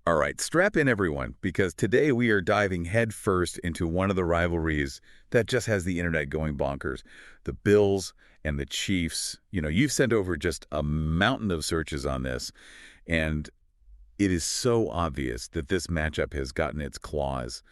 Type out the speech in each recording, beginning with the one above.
All right, strap in everyone, because today we are diving headfirst into one of the rivalries that just has the internet going bonkers. The Bills and the Chiefs. You've sent over just a mountain of searches on this, and it is so obvious that this matchup has gotten its claws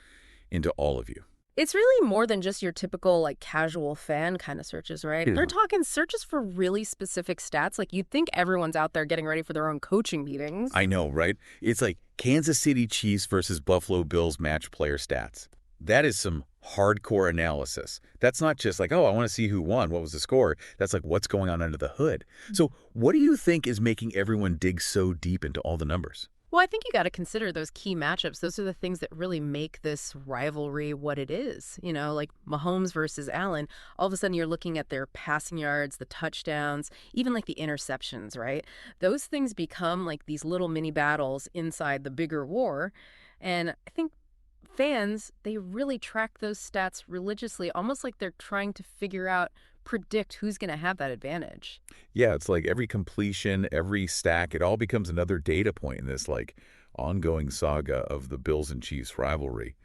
into all of you. It's really more than just your typical, casual fan kind of searches, right? Yeah. They're talking searches for really specific stats. Like, you'd think everyone's out there getting ready for their own coaching meetings. I know, right? It's like Kansas City Chiefs versus Buffalo Bills match player stats. That is some hardcore analysis. That's not just like, oh, I want to see who won, what was the score. That's like what's going on under the hood. So what do you think is making everyone dig so deep into all the numbers? Well, I think you got to consider those key matchups. Those are the things that really make this rivalry what it is. Like Mahomes versus Allen. All of a sudden, you're looking at their passing yards, the touchdowns, even like the interceptions, right? Those things become like these little mini battles inside the bigger war. And I think fans, they really track those stats religiously, almost like they're trying to predict who's going to have that advantage. Yeah, it's like every completion, every stack, it all becomes another data point in this ongoing saga of the Bills and Chiefs rivalry.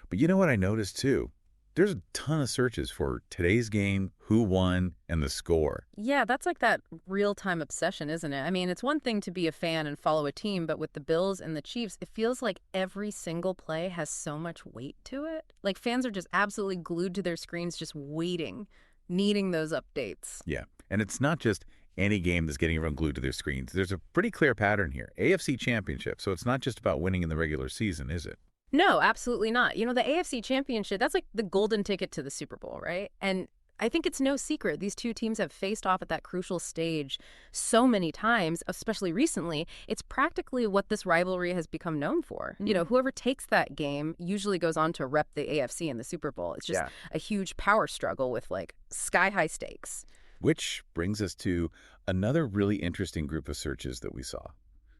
But you know what I noticed too? There's a ton of searches for today's game, who won, and the score. Yeah, that's like that real-time obsession, isn't it? I mean, it's one thing to be a fan and follow a team, but with the Bills and the Chiefs, it feels like every single play has so much weight to it. Like, fans are just absolutely glued to their screens, just waiting, needing those updates. Yeah, and it's not just any game that's getting everyone glued to their screens. There's a pretty clear pattern here. AFC Championship, so it's not just about winning in the regular season, is it? No, absolutely not. The AFC Championship, that's like the golden ticket to the Super Bowl, right? And I think it's no secret. These two teams have faced off at that crucial stage so many times, especially recently. It's practically what this rivalry has become known for. Whoever takes that game usually goes on to rep the AFC in the Super Bowl. It's just a huge power struggle with sky-high stakes. Which brings us to another really interesting group of searches that we saw.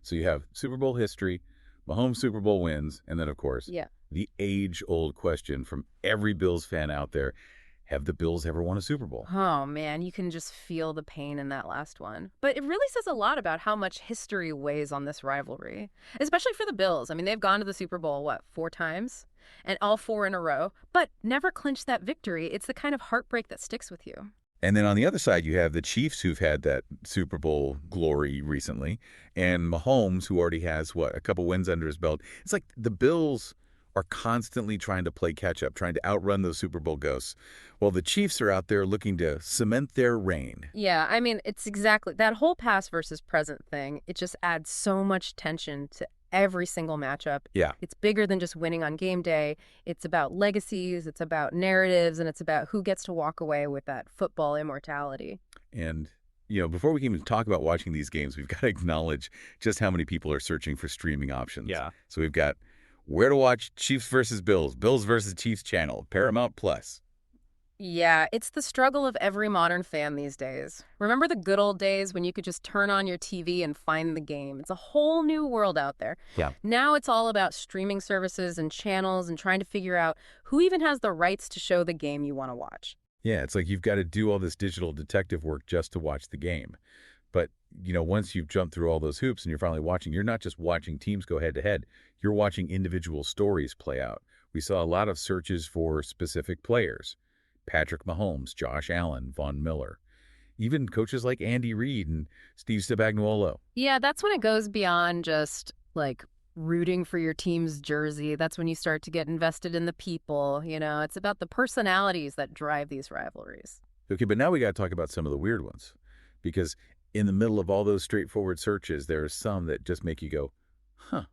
So you have Super Bowl history, Mahomes Super Bowl wins, and then, of course, the age-old question from every Bills fan out there: have the Bills ever won a Super Bowl? Oh, man, you can just feel the pain in that last one. But it really says a lot about how much history weighs on this rivalry, especially for the Bills. I mean, they've gone to the Super Bowl, 4 times? And all 4 in a row, but never clinched that victory. It's the kind of heartbreak that sticks with you. And then on the other side, you have the Chiefs, who've had that Super Bowl glory recently, and Mahomes, who already has, a couple wins under his belt. It's like the Bills are constantly trying to play catch-up, trying to outrun those Super Bowl ghosts, while the Chiefs are out there looking to cement their reign. Yeah, I mean, it's exactly that whole past versus present thing. It just adds so much tension to every single matchup. Yeah. It's bigger than just winning on game day. It's about legacies, it's about narratives, and it's about who gets to walk away with that football immortality. And, before we can even talk about watching these games, we've got to acknowledge just how many people are searching for streaming options. Yeah. So we've got where to watch Chiefs versus Bills, Bills versus Chiefs channel, Paramount Plus. Yeah, it's the struggle of every modern fan these days. Remember the good old days when you could just turn on your TV and find the game? It's a whole new world out there. Yeah. Now it's all about streaming services and channels and trying to figure out who even has the rights to show the game you want to watch. Yeah, it's like you've got to do all this digital detective work just to watch the game. But, once you've jumped through all those hoops and you're finally watching, you're not just watching teams go head-to-head. You're watching individual stories play out. We saw a lot of searches for specific players. Patrick Mahomes, Josh Allen, Von Miller. Even coaches like Andy Reid and Steve Spagnuolo. Yeah, that's when it goes beyond just, rooting for your team's jersey. That's when you start to get invested in the people. It's about the personalities that drive these rivalries. Okay, but now we got to talk about some of the weird ones. Because in the middle of all those straightforward searches, there are some that just make you go, huh.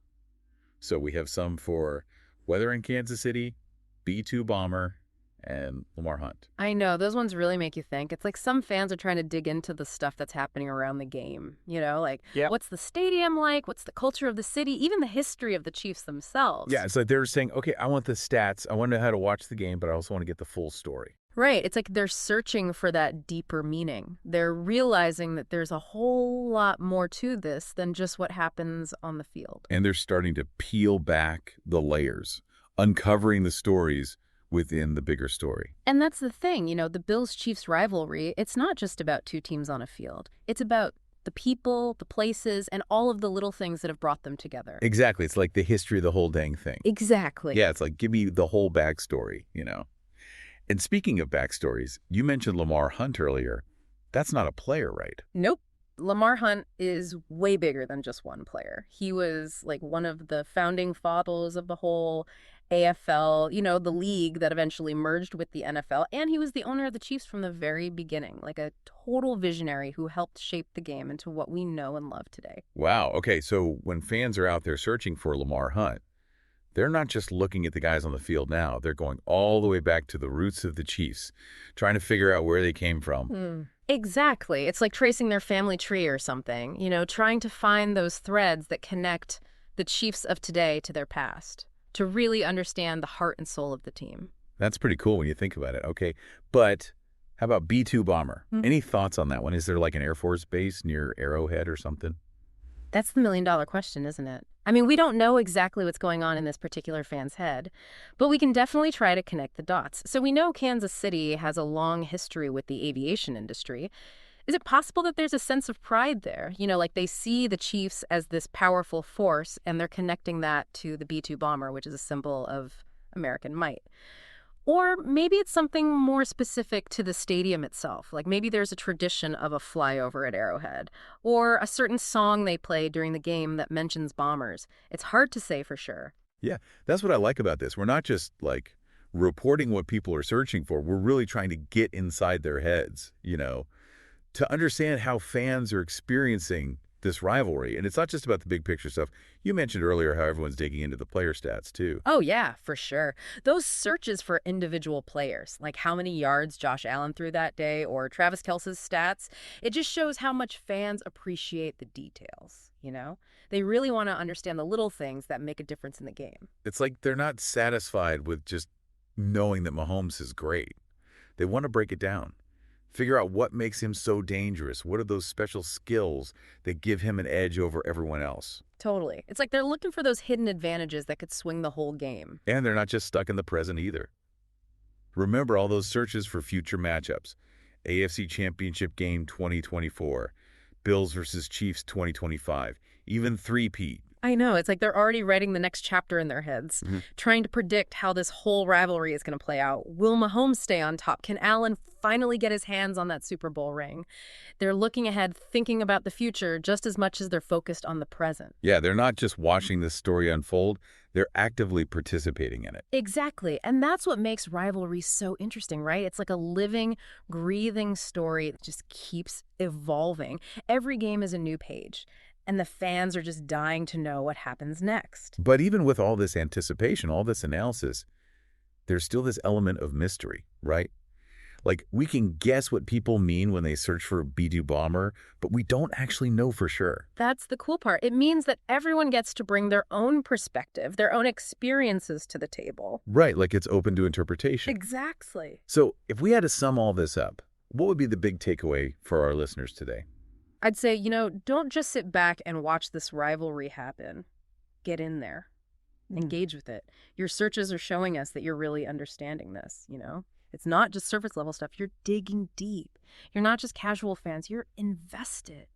So we have some for weather in Kansas City, B-2 bomber, and Lamar Hunt. I know, those ones really make you think. It's like some fans are trying to dig into the stuff that's happening around the game. What's the stadium like? What's the culture of the city? Even the history of the Chiefs themselves. Yeah, it's like they're saying, okay, I want the stats. I want to know how to watch the game, but I also want to get the full story. Right. It's like they're searching for that deeper meaning. They're realizing that there's a whole lot more to this than just what happens on the field. And they're starting to peel back the layers, uncovering the stories within the bigger story. And that's the thing, the Bills-Chiefs rivalry, it's not just about two teams on a field. It's about The people, the places, and all of the little things that have brought them together. Exactly. It's like the history of the whole dang thing. Exactly. Yeah, it's like, give me the whole backstory. And speaking of backstories, you mentioned Lamar Hunt earlier. That's not a player, right? Nope. Lamar Hunt is way bigger than just one player. He was like one of the founding fathers of the whole AFL, the league that eventually merged with the NFL. And he was the owner of the Chiefs from the very beginning, like a total visionary who helped shape the game into what we know and love today. Wow. Okay, so when fans are out there searching for Lamar Hunt, they're not just looking at the guys on the field now. They're going all the way back to the roots of the Chiefs, trying to figure out where they came from. Exactly. It's like tracing their family tree or something, trying to find those threads that connect the Chiefs of today to their past, to really understand the heart and soul of the team. That's pretty cool when you think about it. Okay, but how about B-2 Bomber? Any thoughts on that one? Is there like an Air Force base near Arrowhead or something? That's the million-dollar question, isn't it? I mean, we don't know exactly what's going on in this particular fan's head, but we can definitely try to connect the dots. So we know Kansas City has a long history with the aviation industry. Is it possible that there's a sense of pride there? Like they see the Chiefs as this powerful force, and they're connecting that to the B-2 bomber, which is a symbol of American might. Or maybe it's something more specific to the stadium itself. Like maybe there's a tradition of a flyover at Arrowhead, or a certain song they play during the game that mentions bombers. It's hard to say for sure. Yeah, that's what I like about this. We're not just like reporting what people are searching for. We're really trying to get inside their heads, to understand how fans are experiencing this rivalry. And it's not just about the big picture stuff. You mentioned earlier how everyone's digging into the player stats, too. Oh, yeah, for sure. Those searches for individual players, like how many yards Josh Allen threw that day or Travis Kelce's stats, it just shows how much fans appreciate the details. They really want to understand the little things that make a difference in the game. It's like they're not satisfied with just knowing that Mahomes is great. They want to break it down. Figure out what makes him so dangerous. What are those special skills that give him an edge over everyone else? Totally. It's like they're looking for those hidden advantages that could swing the whole game. And they're not just stuck in the present either. Remember all those searches for future matchups. AFC Championship Game 2024, Bills versus Chiefs 2025, even three-peat. I know. It's like they're already writing the next chapter in their heads, trying to predict how this whole rivalry is going to play out. Will Mahomes stay on top? Can Allen finally get his hands on that Super Bowl ring? They're looking ahead, thinking about the future just as much as they're focused on the present. Yeah, they're not just watching this story unfold. They're actively participating in it. Exactly. And that's what makes rivalry so interesting, right? It's like a living, breathing story that just keeps evolving. Every game is a new page. And the fans are just dying to know what happens next. But even with all this anticipation, all this analysis, there's still this element of mystery, right? Like, we can guess what people mean when they search for a B-2 bomber, but we don't actually know for sure. That's the cool part. It means that everyone gets to bring their own perspective, their own experiences to the table. Right, like it's open to interpretation. Exactly. So if we had to sum all this up, what would be the big takeaway for our listeners today? I'd say, don't just sit back and watch this rivalry happen. Get in there. Engage with it. Your searches are showing us that you're really understanding this. It's not just surface level stuff. You're digging deep. You're not just casual fans. You're invested.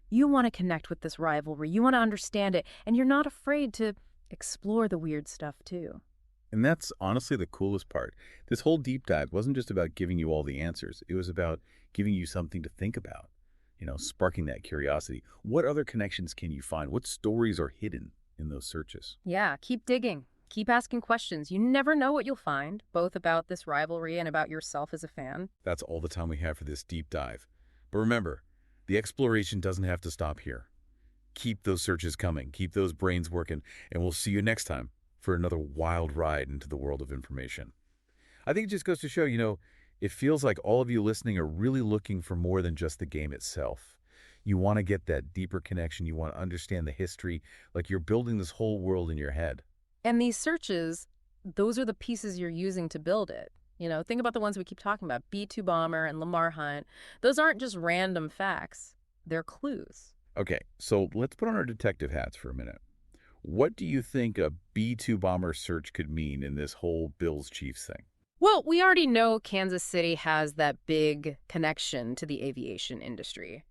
You want to connect with this rivalry. You want to understand it. And you're not afraid to explore the weird stuff, too. And that's honestly the coolest part. This whole deep dive wasn't just about giving you all the answers. It was about giving you something to think about. Sparking that curiosity. What other connections can you find? What stories are hidden in those searches? Yeah, keep digging. Keep asking questions. You never know what you'll find, both about this rivalry and about yourself as a fan. That's all the time we have for this deep dive. But remember, the exploration doesn't have to stop here. Keep those searches coming. Keep those brains working. And we'll see you next time for another wild ride into the world of information. I think it just goes to show, it feels like all of you listening are really looking for more than just the game itself. You want to get that deeper connection. You want to understand the history, like you're building this whole world in your head. And these searches, those are the pieces you're using to build it. Think about the ones we keep talking about, B-2 Bomber and Lamar Hunt. Those aren't just random facts. They're clues. Okay, so let's put on our detective hats for a minute. What do you think a B-2 Bomber search could mean in this whole Bills-Chiefs thing? Well, we already know Kansas City has that big connection to the aviation industry.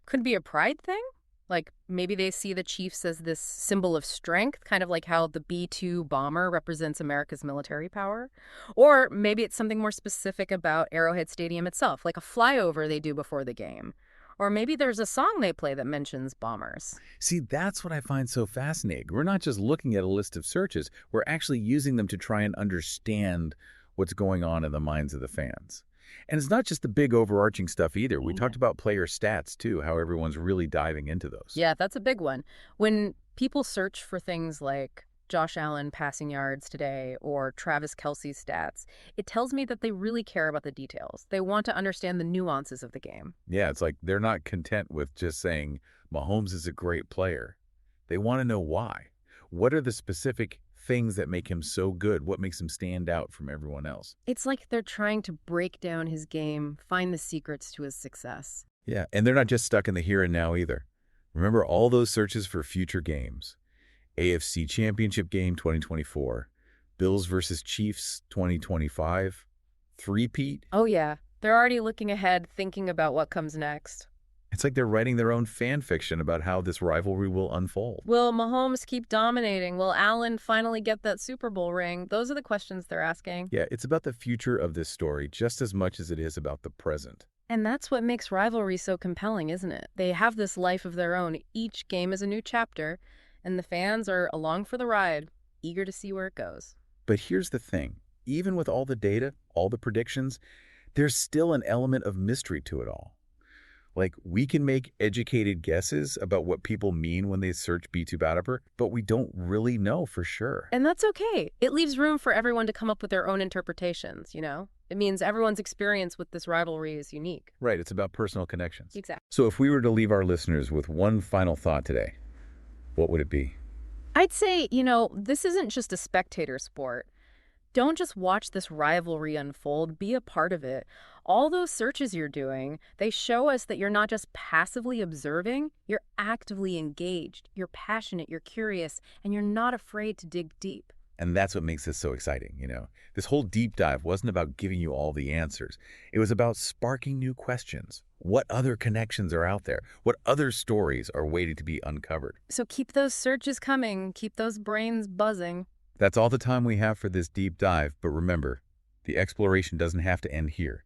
Could be a pride thing. Like maybe they see the Chiefs as this symbol of strength, kind of like how the B-2 bomber represents America's military power. Or maybe it's something more specific about Arrowhead Stadium itself, like a flyover they do before the game. Or maybe there's a song they play that mentions bombers. See, that's what I find so fascinating. We're not just looking at a list of searches, we're actually using them to try and understand what's going on in the minds of the fans. And it's not just the big overarching stuff either. We talked about player stats too, how everyone's really diving into those. Yeah, that's a big one. When people search for things like Josh Allen passing yards today or Travis Kelce's stats, it tells me that they really care about the details. They want to understand the nuances of the game. Yeah, it's like they're not content with just saying Mahomes is a great player. They want to know why. What are the specific things that make him so good? What makes him stand out from everyone else? It's like they're trying to break down his game, find the secrets to his success. Yeah, and they're not just stuck in the here and now either. Remember all those searches for future games. AFC Championship game 2024, Bills versus Chiefs 2025, three-peat. Oh, yeah. They're already looking ahead, thinking about what comes next. It's like they're writing their own fan fiction about how this rivalry will unfold. Will Mahomes keep dominating? Will Allen finally get that Super Bowl ring? Those are the questions they're asking. Yeah, it's about the future of this story just as much as it is about the present. And that's what makes rivalry so compelling, isn't it? They have this life of their own. Each game is a new chapter, and the fans are along for the ride, eager to see where it goes. But here's the thing. Even with all the data, all the predictions, there's still an element of mystery to it all. Like, we can make educated guesses about what people mean when they search B2 Battlebur, but we don't really know for sure. And that's okay. It leaves room for everyone to come up with their own interpretations, you know? It means everyone's experience with this rivalry is unique. Right, it's about personal connections. Exactly. So if we were to leave our listeners with one final thought today, what would it be? I'd say, this isn't just a spectator sport. Don't just watch this rivalry unfold, be a part of it. All those searches you're doing, they show us that you're not just passively observing, you're actively engaged, you're passionate, you're curious, and you're not afraid to dig deep. And that's what makes this so exciting, This whole deep dive wasn't about giving you all the answers. It was about sparking new questions. What other connections are out there? What other stories are waiting to be uncovered? So keep those searches coming, keep those brains buzzing. That's all the time we have for this deep dive, but remember, the exploration doesn't have to end here.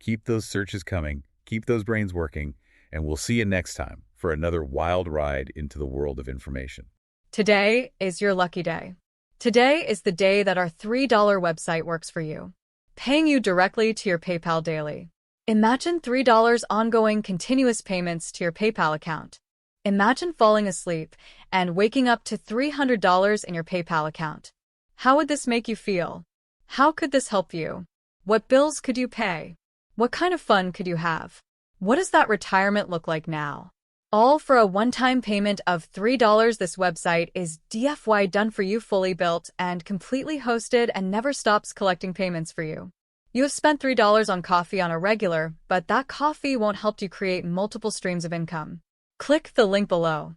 Keep those searches coming, keep those brains working, and we'll see you next time for another wild ride into the world of information. Today is your lucky day. Today is the day that our $3 website works for you, paying you directly to your PayPal daily. Imagine $3 ongoing continuous payments to your PayPal account. Imagine falling asleep and waking up to $300 in your PayPal account. How would this make you feel? How could this help you? What bills could you pay? What kind of fun could you have? What does that retirement look like now? All for a one-time payment of $3. This website is DFY done for you, fully built and completely hosted, and never stops collecting payments for you. You have spent $3 on coffee on a regular, but that coffee won't help you create multiple streams of income. Click the link below.